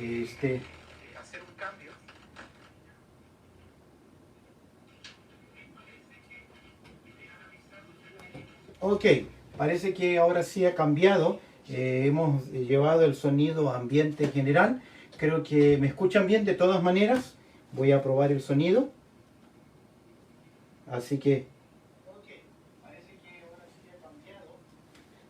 hacer un cambio. Ok, parece que ahora sí ha cambiado. Hemos llevado el sonido a ambiente general. Creo que me escuchan bien de todas maneras. Voy a probar el sonido. Así que... Ok, parece que ahora sí ha cambiado.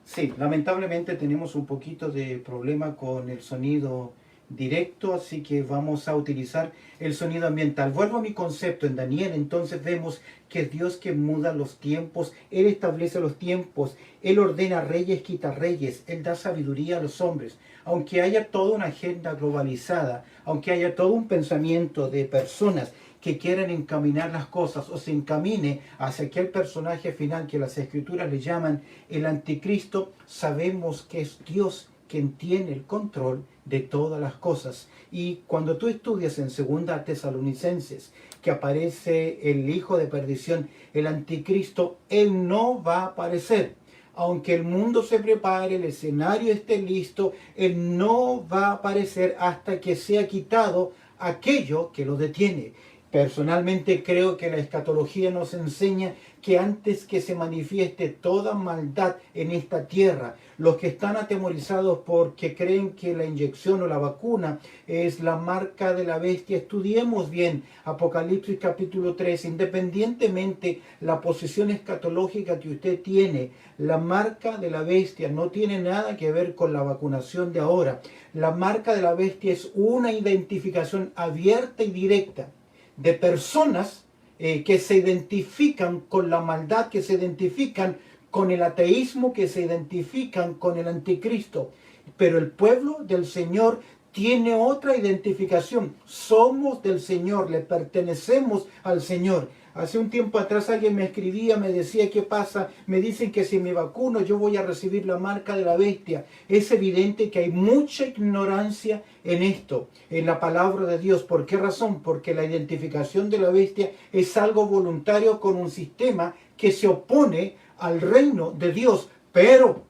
Sí, lamentablemente tenemos un poquito de problema con el sonido directo, así que vamos a utilizar el sonido ambiental. Vuelvo a mi concepto en Daniel, entonces vemos que es Dios que muda los tiempos, Él establece los tiempos, Él ordena reyes, quita reyes, Él da sabiduría a los hombres. Aunque haya toda una agenda globalizada, aunque haya todo un pensamiento de personas que quieran encaminar las cosas o se encamine hacia aquel personaje final que las escrituras le llaman el anticristo, sabemos que es Dios quien tiene el control de todas las cosas. Y cuando tú estudias en 2 Tesalonicenses que aparece el hijo de perdición, el anticristo, él no va a aparecer. Aunque el mundo se prepare, el escenario esté listo, él no va a aparecer hasta que sea quitado aquello que lo detiene. Personalmente creo que la escatología nos enseña que antes que se manifieste toda maldad en esta tierra, los que están atemorizados porque creen que la inyección o la vacuna es la marca de la bestia, estudiemos bien Apocalipsis capítulo 3, independientemente la posición escatológica que usted tiene, la marca de la bestia no tiene nada que ver con la vacunación de ahora. La marca de la bestia es una identificación abierta y directa de personas que se identifican con la maldad, que se identifican con el ateísmo, que se identifican con el anticristo. Pero el pueblo del Señor tiene otra identificación. Somos del Señor, le pertenecemos al Señor. Hace un tiempo atrás alguien me escribía, me decía, ¿qué pasa? Me dicen que si me vacuno yo voy a recibir la marca de la bestia. Es evidente que hay mucha ignorancia en esto, en la palabra de Dios. ¿Por qué razón? Porque la identificación de la bestia es algo voluntario con un sistema que se opone al reino de Dios. Pero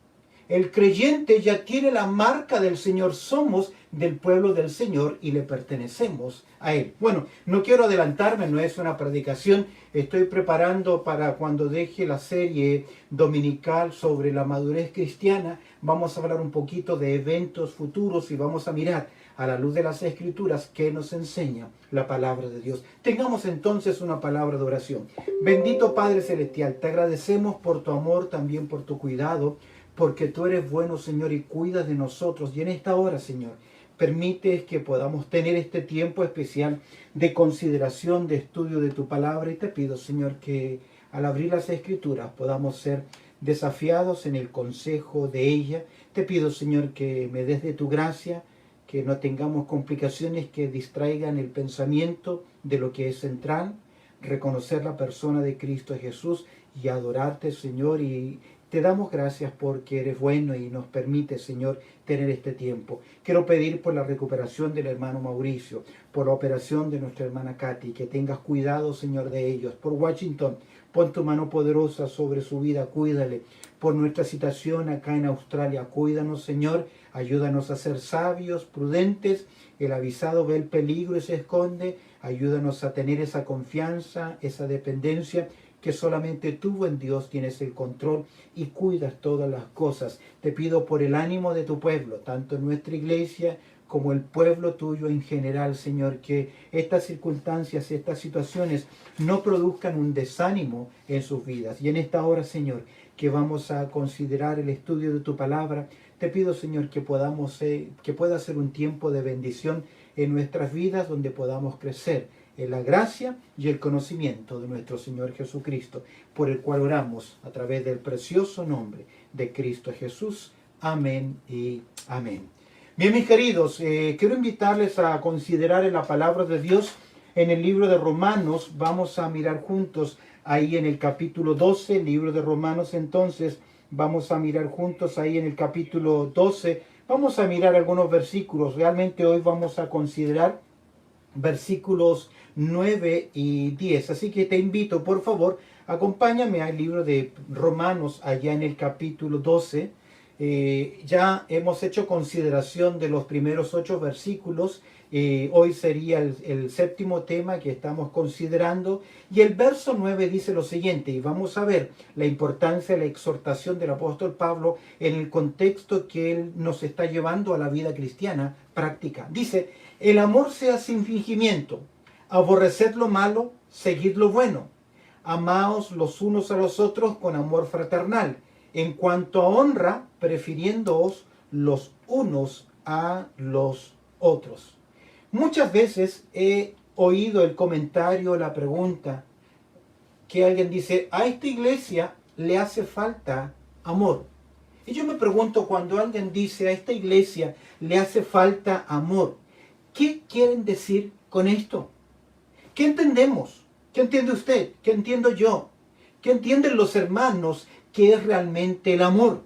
el creyente ya tiene la marca del Señor, somos del pueblo del Señor y le pertenecemos a Él. Bueno, no quiero adelantarme, no es una predicación, estoy preparando para cuando deje la serie dominical sobre la madurez cristiana, vamos a hablar un poquito de eventos futuros y vamos a mirar a la luz de las Escrituras que nos enseña la palabra de Dios. Tengamos entonces una palabra de oración. Bendito Padre Celestial, te agradecemos por tu amor, también por tu cuidado, porque tú eres bueno, Señor, y cuidas de nosotros. Y en esta hora, Señor, permites que podamos tener este tiempo especial de consideración, de estudio de tu palabra. Y te pido, Señor, que al abrir las Escrituras podamos ser desafiados en el consejo de ella. Te pido, Señor, que me des de tu gracia, que no tengamos complicaciones que distraigan el pensamiento de lo que es central, reconocer la persona de Cristo Jesús y adorarte, Señor, y te damos gracias porque eres bueno y nos permite, Señor, tener este tiempo. Quiero pedir por la recuperación del hermano Mauricio, por la operación de nuestra hermana Katy, que tengas cuidado, Señor, de ellos. Por Washington, pon tu mano poderosa sobre su vida, cuídale. Por nuestra situación acá en Australia, cuídanos, Señor, ayúdanos a ser sabios, prudentes. El avisado ve el peligro y se esconde. Ayúdanos a tener esa confianza, esa dependencia, que solamente tú, buen Dios, tienes el control y cuidas todas las cosas. Te pido por el ánimo de tu pueblo, tanto en nuestra iglesia como el pueblo tuyo en general, Señor, que estas circunstancias, estas situaciones no produzcan un desánimo en sus vidas. Y en esta hora, Señor, que vamos a considerar el estudio de tu palabra, te pido, Señor, que que pueda ser un tiempo de bendición en nuestras vidas, donde podamos crecer en la gracia y el conocimiento de nuestro Señor Jesucristo, por el cual oramos a través del precioso nombre de Cristo Jesús. Amén y amén. Bien, mis queridos, quiero invitarles a considerar en la palabra de Dios en el libro de Romanos. Vamos a mirar juntos ahí en el capítulo 12, libro de Romanos. Entonces vamos a mirar juntos ahí en el capítulo 12. Vamos a mirar algunos versículos. Realmente hoy vamos a considerar versículos 9 y 10. Así que te invito, por favor, acompáñame al libro de Romanos, allá en el capítulo 12. Ya hemos hecho consideración de los primeros 8 versículos. Hoy sería el séptimo tema que estamos considerando. Y el verso 9 dice lo siguiente, y vamos a ver la importancia de la exhortación del apóstol Pablo en el contexto que él nos está llevando a la vida cristiana práctica. Dice, el amor sea sin fingimiento, aborreced lo malo, seguid lo bueno, amaos los unos a los otros con amor fraternal, en cuanto a honra, prefiriéndoos los unos a los otros. Muchas veces he oído el comentario, la pregunta, que alguien dice, a esta iglesia le hace falta amor. Y yo me pregunto, cuando alguien dice, a esta iglesia le hace falta amor, ¿qué quieren decir con esto? ¿Qué entendemos? ¿Qué entiende usted? ¿Qué entiendo yo? ¿Qué entienden los hermanos que es realmente el amor?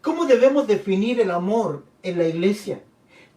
¿Cómo debemos definir el amor en la iglesia?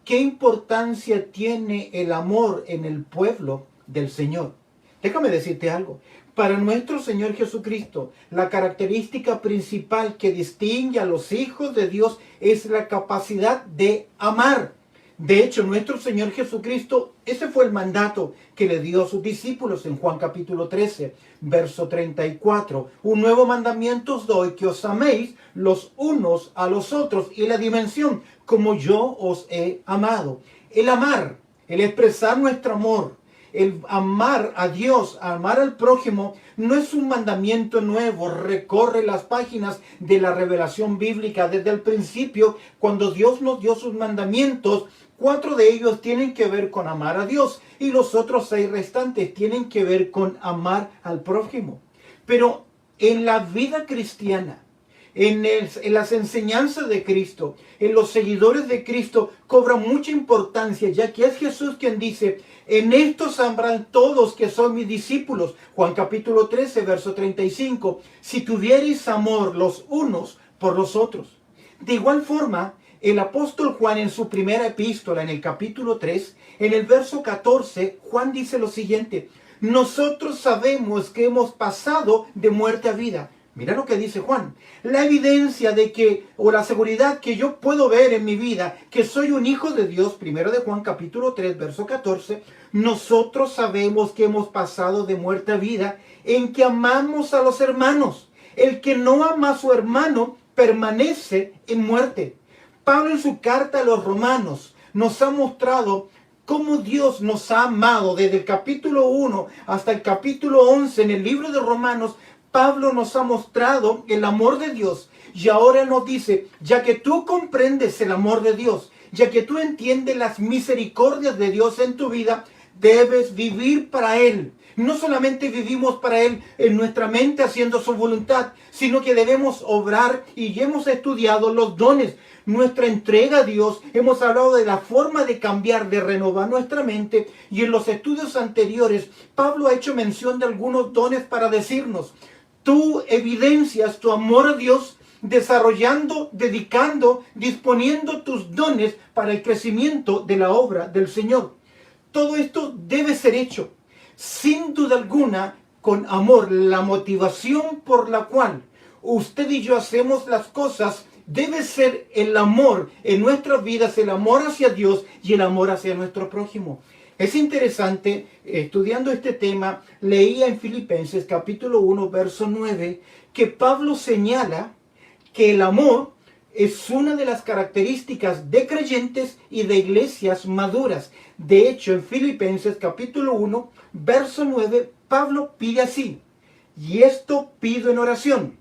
¿Qué importancia tiene el amor en el pueblo del Señor? Déjame decirte algo. Para nuestro Señor Jesucristo, la característica principal que distingue a los hijos de Dios es la capacidad de amar. De hecho, nuestro Señor Jesucristo, ese fue el mandato que le dio a sus discípulos en Juan capítulo 13, verso 34. Un nuevo mandamiento os doy, que os améis los unos a los otros. Y la dimensión, como yo os he amado. El amar, el expresar nuestro amor, el amar a Dios, amar al prójimo, no es un mandamiento nuevo. Recorre las páginas de la revelación bíblica desde el principio, cuando Dios nos dio sus mandamientos. 4 de ellos tienen que ver con amar a Dios y los otros 6 restantes tienen que ver con amar al prójimo. Pero en la vida cristiana, en las enseñanzas de Cristo, en los seguidores de Cristo, cobra mucha importancia, ya que es Jesús quien dice, en esto sabrán todos que son mis discípulos. Juan capítulo 13, verso 35, si tuvierais amor los unos por los otros. De igual forma, el apóstol Juan en su primera epístola, en el capítulo 3, en el verso 14, Juan dice lo siguiente, nosotros sabemos que hemos pasado de muerte a vida. Mira lo que dice Juan. La evidencia de que, o la seguridad que yo puedo ver en mi vida, que soy un hijo de Dios, primero de Juan capítulo 3, verso 14, nosotros sabemos que hemos pasado de muerte a vida en que amamos a los hermanos. El que no ama a su hermano permanece en muerte. Pablo en su carta a los romanos nos ha mostrado cómo Dios nos ha amado desde el capítulo 1 hasta el capítulo 11 en el libro de Romanos. Pablo nos ha mostrado el amor de Dios y ahora nos dice, ya que tú comprendes el amor de Dios, ya que tú entiendes las misericordias de Dios en tu vida, debes vivir para Él. No solamente vivimos para Él en nuestra mente haciendo su voluntad, sino que debemos obrar y hemos estudiado los dones. Nuestra entrega a Dios, hemos hablado de la forma de cambiar, de renovar nuestra mente, y en los estudios anteriores Pablo ha hecho mención de algunos dones para decirnos, tú evidencias tu amor a Dios desarrollando, dedicando, disponiendo tus dones para el crecimiento de la obra del Señor. Todo esto debe ser hecho, sin duda alguna, con amor. La motivación por la cual usted y yo hacemos las cosas debe ser el amor en nuestras vidas, el amor hacia Dios y el amor hacia nuestro prójimo. Es interesante, estudiando este tema, leía en Filipenses capítulo 1, verso 9, que Pablo señala que el amor es una de las características de creyentes y de iglesias maduras. De hecho, en Filipenses capítulo 1, verso 9, Pablo pide así, y esto pido en oración,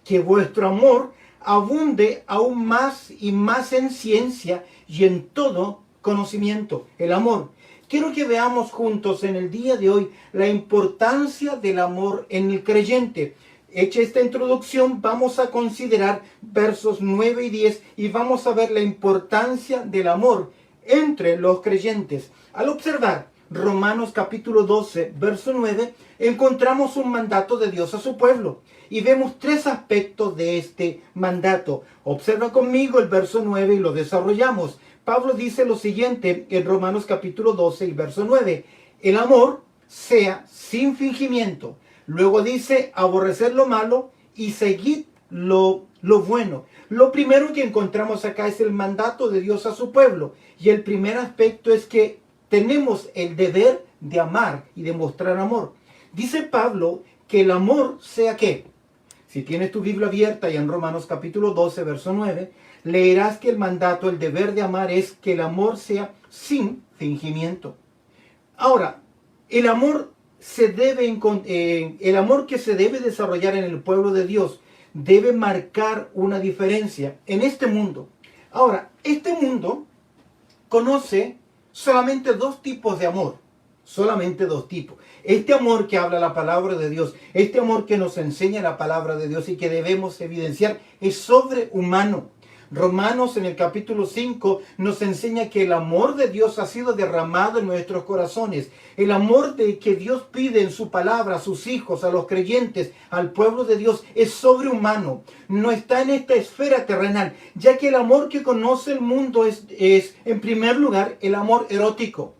que vuestro amor abunde aún más y más en ciencia y en todo conocimiento. El amor. Quiero que veamos juntos en el día de hoy la importancia del amor en el creyente. Hecha esta introducción, vamos a considerar versos 9 y 10 y vamos a ver la importancia del amor entre los creyentes. Al observar Romanos capítulo 12, verso 9, encontramos un mandato de Dios a su pueblo y vemos 3 aspectos de este mandato. Observa conmigo el verso 9 y lo desarrollamos. Pablo dice lo siguiente en Romanos capítulo 12 y verso 9. El amor sea sin fingimiento. Luego dice, aborrecer lo malo y seguid lo bueno. Lo primero que encontramos acá es el mandato de Dios a su pueblo. Y el primer aspecto es que tenemos el deber de amar y de mostrar amor. Dice Pablo que el amor sea ¿qué? Si tienes tu Biblia abierta y en Romanos capítulo 12, verso 9, leerás que el mandato, el deber de amar es que el amor sea sin fingimiento. Ahora, el amor que se debe desarrollar en el pueblo de Dios debe marcar una diferencia en este mundo. Ahora, este mundo conoce solamente dos tipos de amor. Solamente dos tipos. Este amor que habla la palabra de Dios, este amor que nos enseña la palabra de Dios y que debemos evidenciar, es sobrehumano. Romanos en el capítulo 5 nos enseña que el amor de Dios ha sido derramado en nuestros corazones. El amor que Dios pide en su palabra a sus hijos, a los creyentes, al pueblo de Dios, es sobrehumano. No está en esta esfera terrenal, ya que el amor que conoce el mundo es en primer lugar, el amor erótico,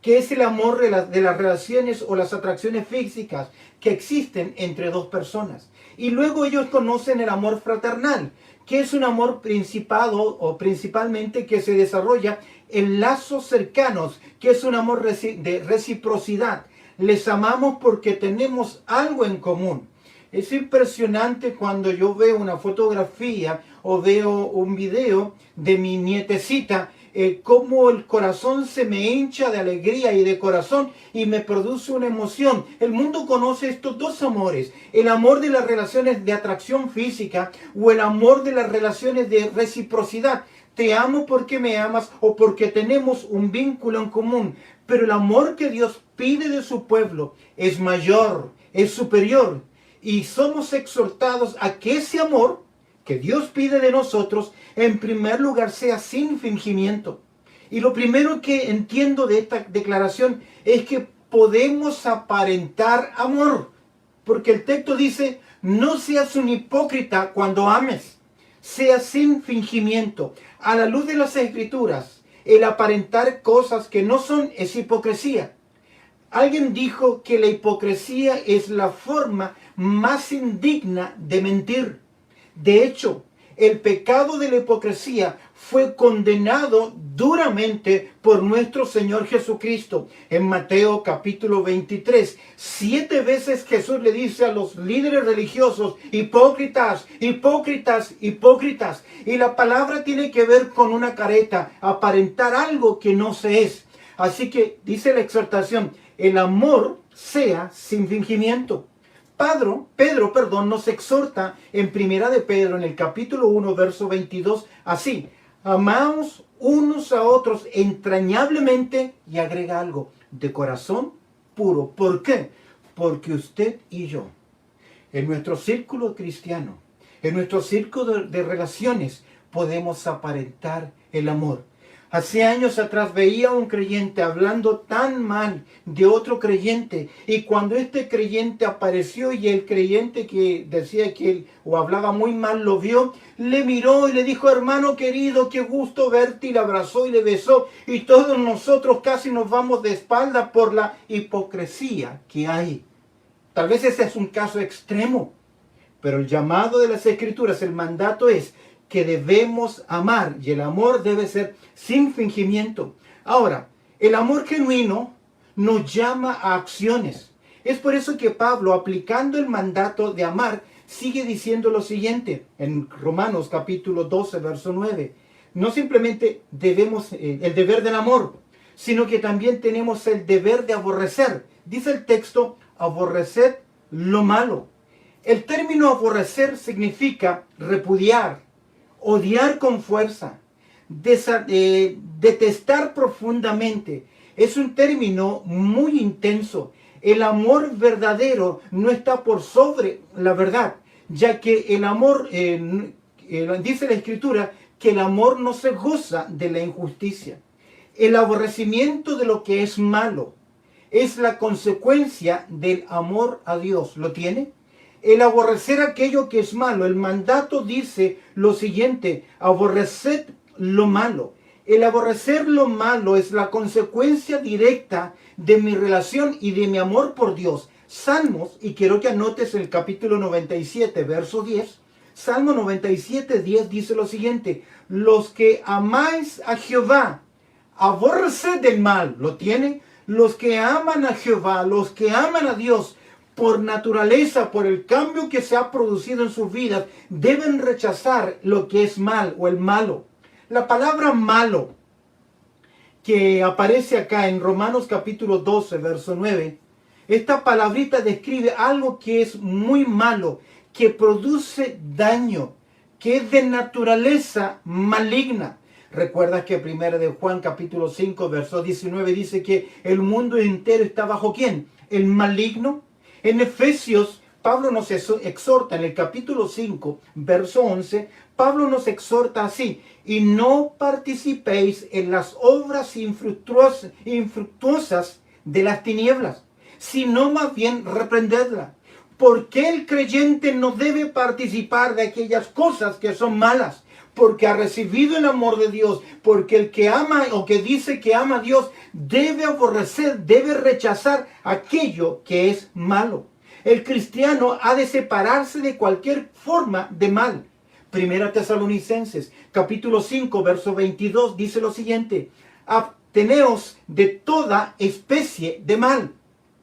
que es el amor de las relaciones o las atracciones físicas que existen entre dos personas. Y luego ellos conocen el amor fraternal, que es un amor principalmente que se desarrolla en lazos cercanos, que es un amor de reciprocidad. Les amamos porque tenemos algo en común. Es impresionante cuando yo veo una fotografía o veo un video de mi nietecita, cómo el corazón se me hincha de alegría y de corazón y me produce una emoción. El mundo conoce estos dos amores: el amor de las relaciones de atracción física o el amor de las relaciones de reciprocidad. Te amo porque me amas o porque tenemos un vínculo en común. Pero el amor que Dios pide de su pueblo es mayor, es superior. Y somos exhortados a que ese amor que Dios pide de nosotros, en primer lugar, sea sin fingimiento. Y lo primero que entiendo de esta declaración es que podemos aparentar amor. Porque el texto dice, no seas un hipócrita cuando ames, sea sin fingimiento. A la luz de las Escrituras, el aparentar cosas que no son es hipocresía. Alguien dijo que la hipocresía es la forma más indigna de mentir. De hecho, el pecado de la hipocresía fue condenado duramente por nuestro Señor Jesucristo. En Mateo capítulo 23, 7 veces Jesús le dice a los líderes religiosos, hipócritas, hipócritas, hipócritas. Y la palabra tiene que ver con una careta, aparentar algo que no se es. Así que dice la exhortación, el amor sea sin fingimiento. Pedro nos exhorta en Primera de Pedro, en el capítulo 1, verso 22, así: amaos unos a otros entrañablemente, y agrega algo, de corazón puro. ¿Por qué? Porque usted y yo, en nuestro círculo cristiano, en nuestro círculo de relaciones, podemos aparentar el amor. Hace años atrás veía a un creyente hablando tan mal de otro creyente, y cuando este creyente apareció y el creyente que decía que él o hablaba muy mal lo vio, le miró y le dijo: hermano querido, qué gusto verte, y le abrazó y le besó, y todos nosotros casi nos vamos de espalda por la hipocresía que hay. Tal vez ese es un caso extremo, pero el llamado de las Escrituras, el mandato es que debemos amar, y el amor debe ser sin fingimiento. Ahora, el amor genuino nos llama a acciones. Es por eso que Pablo, aplicando el mandato de amar, sigue diciendo lo siguiente en Romanos capítulo 12, verso 9. No simplemente debemos el deber del amor, sino que también tenemos el deber de aborrecer. Dice el texto, aborreced lo malo. El término aborrecer significa repudiar, odiar con fuerza, detestar profundamente. Es un término muy intenso. El amor verdadero no está por sobre la verdad, ya que el amor, dice la Escritura, que el amor no se goza de la injusticia. El aborrecimiento de lo que es malo es la consecuencia del amor a Dios. ¿Lo tiene? El aborrecer aquello que es malo. El mandato dice lo siguiente: aborreced lo malo. El aborrecer lo malo es la consecuencia directa de mi relación y de mi amor por Dios. Salmos, y quiero que anotes el capítulo 97, verso 10, Salmo 97:10 dice lo siguiente: los que amáis a Jehová, aborreced del mal. ¿Lo tiene? Los que aman a Jehová, los que aman a Dios, por naturaleza, por el cambio que se ha producido en sus vidas, deben rechazar lo que es mal o el malo. La palabra malo, que aparece acá en Romanos capítulo 12, verso 9, esta palabrita describe algo que es muy malo, que produce daño, que es de naturaleza maligna. Recuerda que 1 de Juan capítulo 5, verso 19 dice que el mundo entero está bajo ¿quién? El maligno. En Efesios, Pablo nos exhorta en el capítulo 5, verso 11, Pablo nos exhorta así: y no participéis en las obras infructuosas de las tinieblas, sino más bien reprendedla. ¿Por qué el creyente no debe participar de aquellas cosas que son malas? Porque ha recibido el amor de Dios, porque el que ama o que dice que ama a Dios debe aborrecer, debe rechazar aquello que es malo. El cristiano ha de separarse de cualquier forma de mal. Primera Tesalonicenses, capítulo 5, verso 22, dice lo siguiente: absteneos de toda especie de mal.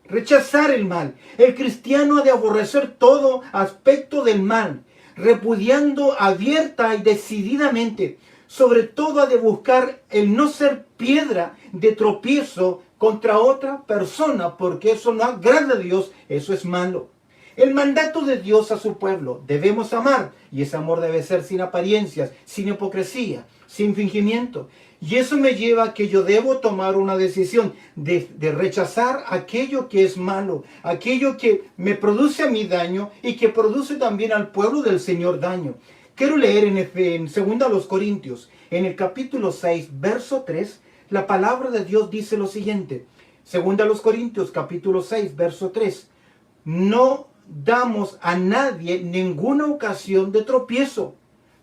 Rechazar el mal. El cristiano ha de aborrecer todo aspecto del mal, repudiando abierta y decididamente. Sobre todo ha de buscar el no ser piedra de tropiezo contra otra persona, porque eso no agrada a Dios, eso es malo. El mandato de Dios a su pueblo: debemos amar, y ese amor debe ser sin apariencias, sin hipocresía, sin fingimiento. Y eso me lleva a que yo debo tomar una decisión de rechazar aquello que es malo, aquello que me produce a mí daño y que produce también al pueblo del Señor daño. Quiero leer en 2 Corintios, en el capítulo 6, verso 3, la palabra de Dios dice lo siguiente. 2 Corintios, capítulo 6, verso 3. No damos a nadie ninguna ocasión de tropiezo,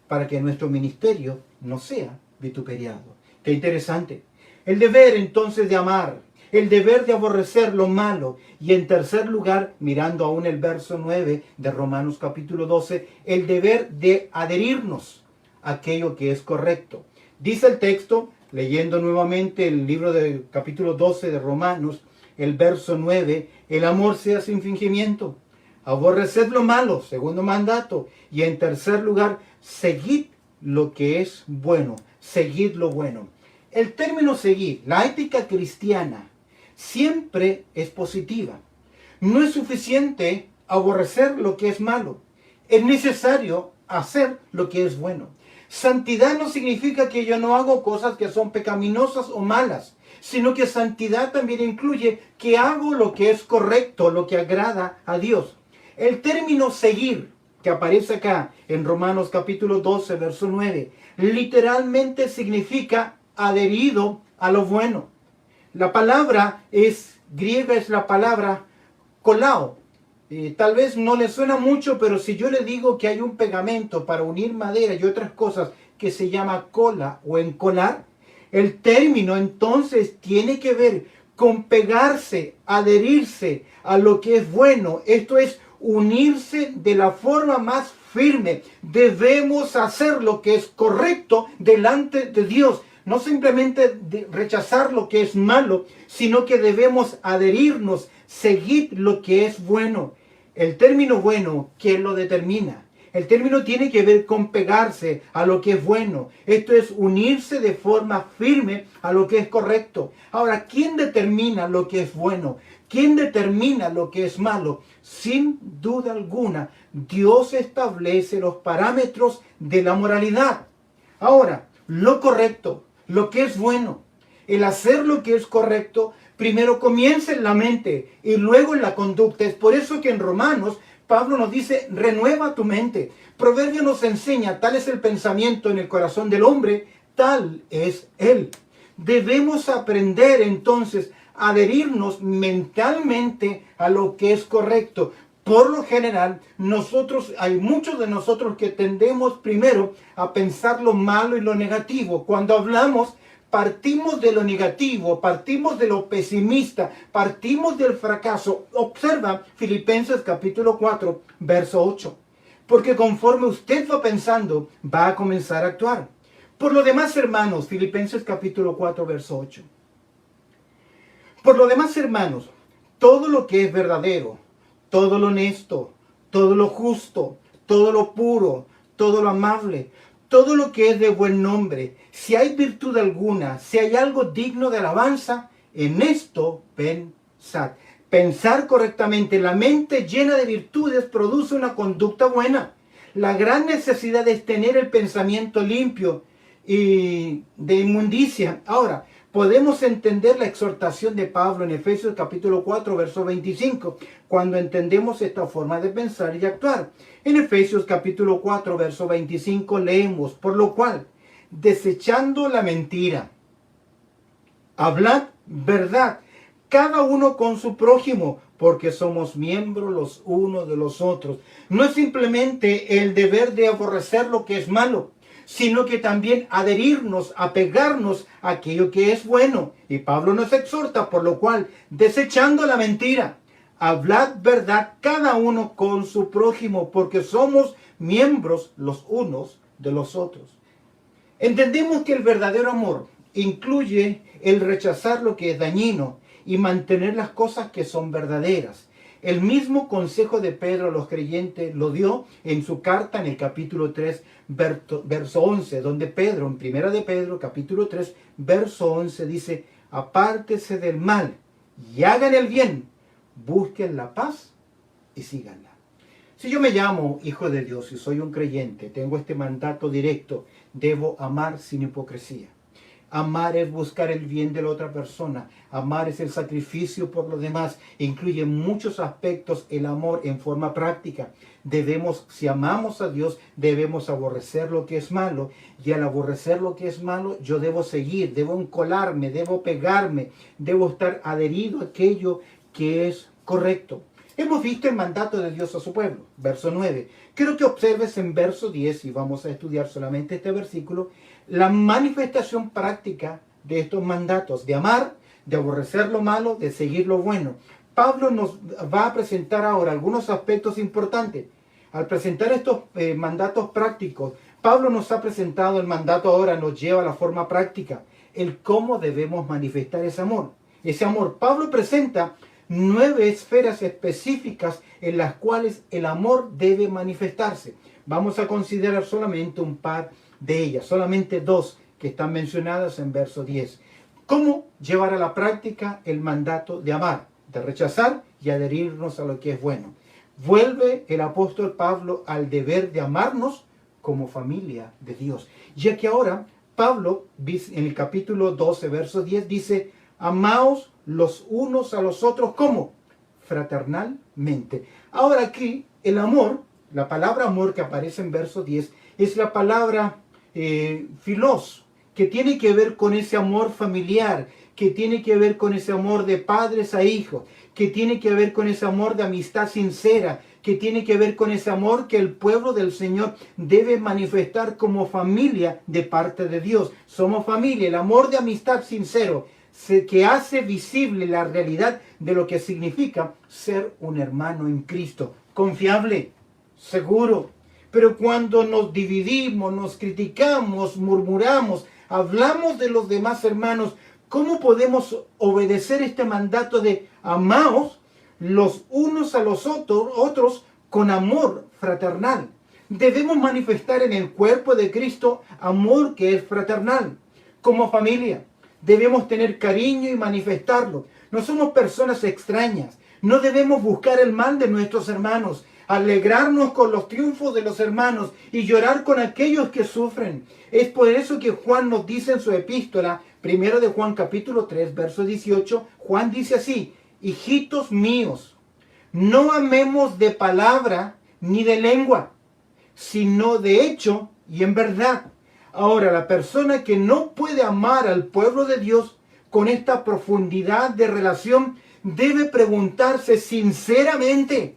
para que nuestro ministerio no sea vituperiado. Qué interesante. El deber entonces de amar, el deber de aborrecer lo malo, y en tercer lugar, mirando aún el verso 9 de Romanos capítulo 12, el deber de adherirnos a aquello que es correcto. Dice el texto, leyendo nuevamente el libro del capítulo 12 de Romanos, el verso 9, el amor sea sin fingimiento, aborreced lo malo, segundo mandato, y en tercer lugar, seguid lo que es bueno, seguid lo bueno. El término seguir, la ética cristiana, siempre es positiva. No es suficiente aborrecer lo que es malo. Es necesario hacer lo que es bueno. Santidad no significa que yo no hago cosas que son pecaminosas o malas, sino que santidad también incluye que hago lo que es correcto, lo que agrada a Dios. El término seguir, que aparece acá en Romanos capítulo 12, verso 9, literalmente significa adherido a lo bueno. La palabra griega, es la palabra colao. Tal vez no le suena mucho, pero si yo le digo que hay un pegamento para unir madera y otras cosas que se llama cola o encolar, el término entonces tiene que ver con pegarse, adherirse a lo que es bueno. Esto es unirse de la forma más firme. Debemos hacer lo que es correcto delante de Dios. No simplemente rechazar lo que es malo, sino que debemos adherirnos, seguir lo que es bueno. El término bueno, ¿quién lo determina? El término tiene que ver con pegarse a lo que es bueno. Esto es unirse de forma firme a lo que es correcto. Ahora, ¿quién determina lo que es bueno? ¿Quién determina lo que es malo? Sin duda alguna, Dios establece los parámetros de la moralidad. Ahora, lo correcto, lo que es bueno, el hacer lo que es correcto, primero comienza en la mente y luego en la conducta. Es por eso que en Romanos Pablo nos dice: renueva tu mente. Proverbio nos enseña: tal es el pensamiento en el corazón del hombre, tal es él. Debemos aprender entonces a adherirnos mentalmente a lo que es correcto. Por lo general, hay muchos de nosotros que tendemos primero a pensar lo malo y lo negativo. Cuando hablamos, partimos de lo negativo, partimos de lo pesimista, partimos del fracaso. Observa Filipenses capítulo 4, verso 8. porque conforme usted va pensando, va a comenzar a actuar. Por lo demás, hermanos, Filipenses capítulo 4, verso 8. Por lo demás, hermanos, todo lo que es verdadero, todo lo honesto, todo lo justo, todo lo puro, todo lo amable, todo lo que es de buen nombre, si hay virtud alguna, si hay algo digno de alabanza, en esto pensad. Pensar correctamente, la mente llena de virtudes produce una conducta buena. La gran necesidad es tener el pensamiento limpio y de inmundicia. Ahora, podemos entender la exhortación de Pablo en Efesios capítulo 4, verso 25, cuando entendemos esta forma de pensar y actuar. En Efesios capítulo 4, verso 25 leemos, por lo cual, desechando la mentira, hablad verdad, cada uno con su prójimo, porque somos miembros los unos de los otros. No es simplemente el deber de aborrecer lo que es malo, sino que también adherirnos, apegarnos a aquello que es bueno. Y Pablo nos exhorta, por lo cual, desechando la mentira, hablad verdad cada uno con su prójimo, porque somos miembros los unos de los otros. Entendemos que el verdadero amor incluye el rechazar lo que es dañino y mantener las cosas que son verdaderas. El mismo consejo de Pedro a los creyentes lo dio en su carta en el capítulo 3, verso 11, donde Pedro, en primera de Pedro, capítulo 3, verso 11, dice, apártese del mal y hagan el bien, busquen la paz y síganla. Si yo me llamo hijo de Dios y soy un creyente, tengo este mandato directo, debo amar sin hipocresía. Amar es buscar el bien de la otra persona. Amar es el sacrificio por los demás. Incluye muchos aspectos el amor en forma práctica. Si amamos a Dios, debemos aborrecer lo que es malo. Y al aborrecer lo que es malo, yo debo seguir, debo encolarme, debo pegarme, debo estar adherido a aquello que es correcto. Hemos visto el mandato de Dios a su pueblo. Verso 9. Quiero que observes en verso 10, y vamos a estudiar solamente este versículo, la manifestación práctica de estos mandatos, de amar, de aborrecer lo malo, de seguir lo bueno. Pablo nos va a presentar ahora algunos aspectos importantes. Al presentar estos mandatos prácticos, Pablo nos ha presentado el mandato ahora, nos lleva a la forma práctica, el cómo debemos manifestar ese amor. Ese amor, Pablo presenta 9 esferas específicas en las cuales el amor debe manifestarse. Vamos a considerar solamente un par de ellas, solamente 2 que están mencionadas en verso 10. ¿Cómo llevar a la práctica el mandato de amar, de rechazar y adherirnos a lo que es bueno? Vuelve el apóstol Pablo al deber de amarnos como familia de Dios, ya que ahora Pablo en el capítulo 12, verso 10 dice, amaos los unos a los otros, ¿cómo? Fraternalmente. Ahora aquí el amor, la palabra amor que aparece en verso 10, es la palabra filos, que tiene que ver con ese amor familiar, que tiene que ver con ese amor de padres a hijos, que tiene que ver con ese amor de amistad sincera, que tiene que ver con ese amor que el pueblo del Señor debe manifestar como familia de parte de Dios. Somos familia, el amor de amistad sincero, que hace visible la realidad de lo que significa ser un hermano en Cristo. Confiable, seguro. Pero cuando nos dividimos, nos criticamos, murmuramos, hablamos de los demás hermanos, ¿cómo podemos obedecer este mandato de amaos los unos a los otros con amor fraternal? Debemos manifestar en el cuerpo de Cristo amor que es fraternal. Como familia, debemos tener cariño y manifestarlo. No somos personas extrañas. No debemos buscar el mal de nuestros hermanos, alegrarnos con los triunfos de los hermanos y llorar con aquellos que sufren. Es por eso que Juan nos dice en su epístola, primero de Juan capítulo 3, verso 18, Juan dice así, hijitos míos, no amemos de palabra ni de lengua, sino de hecho y en verdad. Ahora, la persona que no puede amar al pueblo de Dios con esta profundidad de relación debe preguntarse sinceramente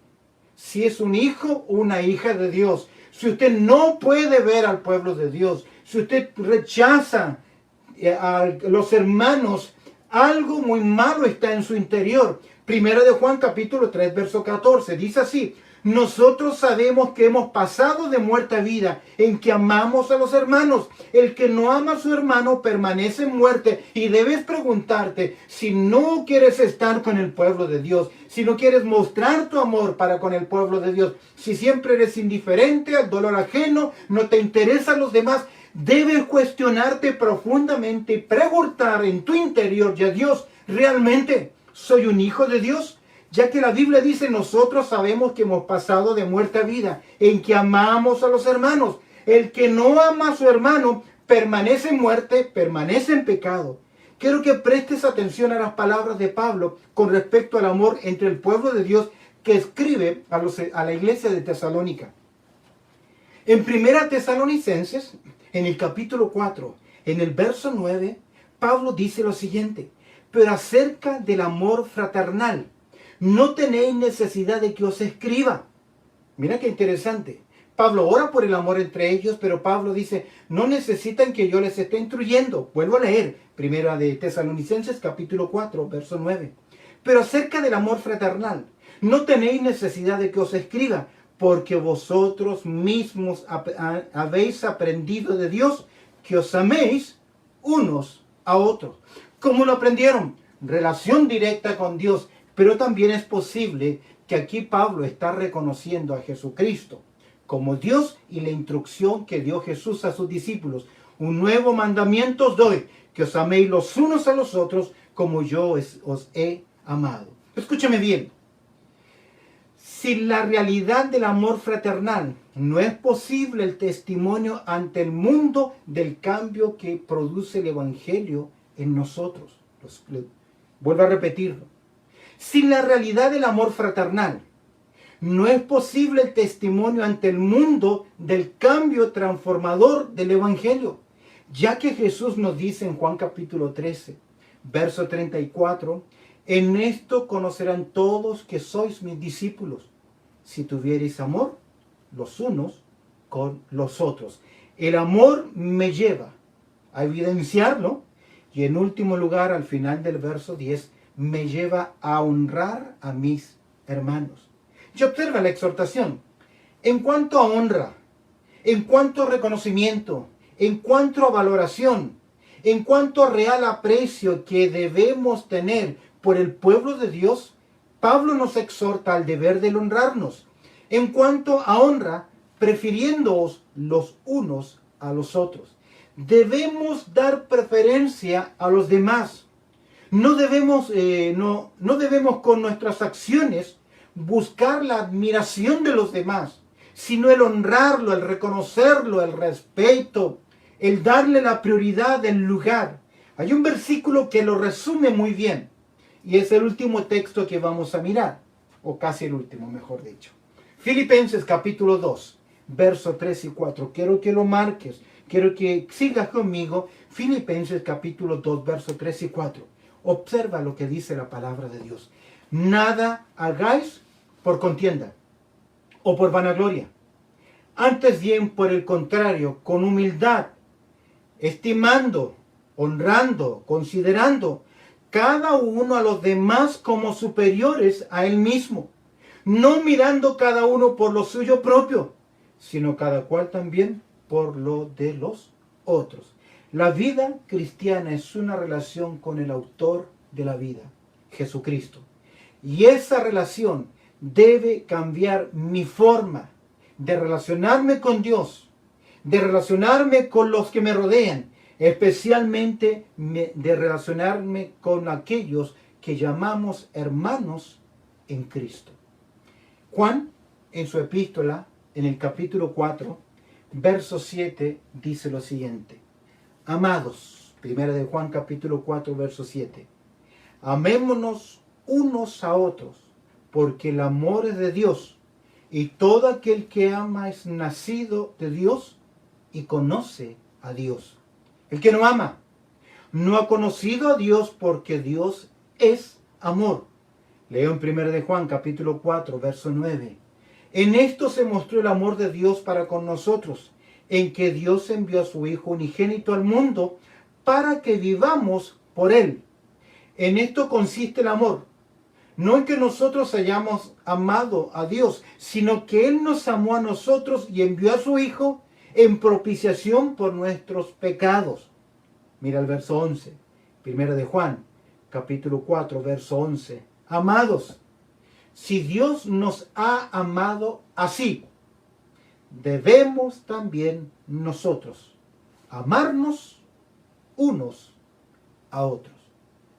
si es un hijo o una hija de Dios. Si usted no puede ver al pueblo de Dios, si usted rechaza a los hermanos, algo muy malo está en su interior. Primero de Juan capítulo 3, verso 14, dice así, Nosotros sabemos que hemos pasado de muerte a vida en que amamos a los hermanos. El que no ama a su hermano permanece en muerte. Y debes preguntarte, si no quieres estar con el pueblo de Dios, si no quieres mostrar tu amor para con el pueblo de Dios, si siempre eres indiferente al dolor ajeno, no te interesan los demás, debes cuestionarte profundamente y preguntar en tu interior, ¿ya Dios, realmente soy un hijo de Dios? Ya que la Biblia dice, nosotros sabemos que hemos pasado de muerte a vida, en que amamos a los hermanos. El que no ama a su hermano permanece en muerte, permanece en pecado. Quiero que prestes atención a las palabras de Pablo con respecto al amor entre el pueblo de Dios que escribe a la iglesia de Tesalónica. En 1 Tesalonicenses, en el capítulo 4, en el verso 9, Pablo dice lo siguiente: pero acerca del amor fraternal, no tenéis necesidad de que os escriba. Mira qué interesante. Pablo ora por el amor entre ellos, pero Pablo dice, no necesitan que yo les esté instruyendo. Vuelvo a leer, 1 de Tesalonicenses capítulo 4, verso 9. Pero acerca del amor fraternal, no tenéis necesidad de que os escriba, porque vosotros mismos habéis aprendido de Dios que os améis unos a otros. ¿Cómo lo aprendieron? Relación directa con Dios. Pero también es posible que aquí Pablo está reconociendo a Jesucristo como Dios y la instrucción que dio Jesús a sus discípulos. Un nuevo mandamiento os doy, que os améis los unos a los otros como yo os he amado. Escúchame bien. Si la realidad del amor fraternal no es posible el testimonio ante el mundo del cambio que produce el Evangelio en nosotros. Vuelvo a repetirlo. Si la realidad del amor fraternal no es posible el testimonio ante el mundo del cambio transformador del Evangelio, ya que Jesús nos dice en Juan capítulo 13, verso 34, en esto conocerán todos que sois mis discípulos, si tuviereis amor los unos con los otros. El amor me lleva a evidenciarlo y en último lugar, al final del verso 10, me lleva a honrar a mis hermanos. Y observa la exhortación. En cuanto a honra, en cuanto a reconocimiento, en cuanto a valoración, en cuanto a real aprecio que debemos tener por el pueblo de Dios, Pablo nos exhorta al deber de honrarnos. En cuanto a honra, prefiriéndoos los unos a los otros. Debemos dar preferencia a los demás. No debemos con nuestras acciones buscar la admiración de los demás, sino el honrarlo, el reconocerlo, el respeto, el darle la prioridad del lugar. Hay un versículo que lo resume muy bien y es el último texto que vamos a mirar, o casi el último, mejor dicho. Filipenses capítulo 2, versos 3 y 4. Quiero que lo marques, quiero que sigas conmigo. Filipenses capítulo 2, versos 3 y 4. Observa lo que dice la palabra de Dios. Nada hagáis por contienda o por vanagloria. Antes bien, por el contrario, con humildad, estimando, honrando, considerando cada uno a los demás como superiores a él mismo, no mirando cada uno por lo suyo propio, sino cada cual también por lo de los otros. La vida cristiana es una relación con el autor de la vida, Jesucristo. Y esa relación debe cambiar mi forma de relacionarme con Dios, de relacionarme con los que me rodean, especialmente de relacionarme con aquellos que llamamos hermanos en Cristo. Juan, en su epístola, en el capítulo 4, verso 7, dice lo siguiente. Amados, 1 de Juan capítulo 4, verso 7. Amémonos unos a otros, porque el amor es de Dios, y todo aquel que ama es nacido de Dios y conoce a Dios. El que no ama no ha conocido a Dios, porque Dios es amor. Leo en 1 de Juan capítulo 4, verso 9. En esto se mostró el amor de Dios para con nosotros, en que Dios envió a su Hijo unigénito al mundo para que vivamos por Él. En esto consiste el amor. No es que nosotros hayamos amado a Dios, sino que Él nos amó a nosotros y envió a su Hijo en propiciación por nuestros pecados. Mira el verso 11, primera de Juan, capítulo 4, verso 11. Amados, si Dios nos ha amado así, debemos también nosotros amarnos unos a otros.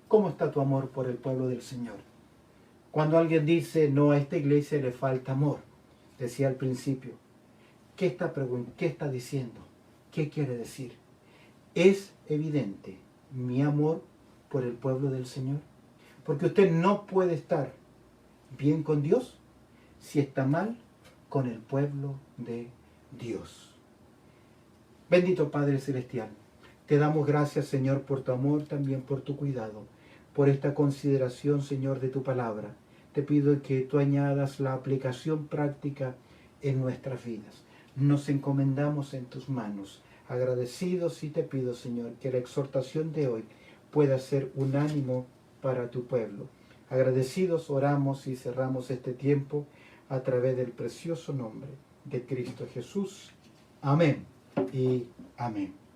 ¿Cómo está tu amor por el pueblo del Señor? Cuando alguien dice, no, a esta iglesia le falta amor, decía al principio, ¿qué está diciendo? ¿Qué quiere decir? Es evidente mi amor por el pueblo del Señor. Porque usted no puede estar bien con Dios si está mal con el pueblo de Dios. Bendito Padre Celestial, te damos gracias, Señor, por tu amor, también por tu cuidado, por esta consideración, Señor, de tu palabra. Te pido que tú añadas la aplicación práctica en nuestras vidas. Nos encomendamos en tus manos, agradecidos, y te pido, Señor, que la exhortación de hoy pueda ser un ánimo para tu pueblo. Agradecidos oramos y cerramos este tiempo a través del precioso nombre de Cristo Jesús. Amén y amén.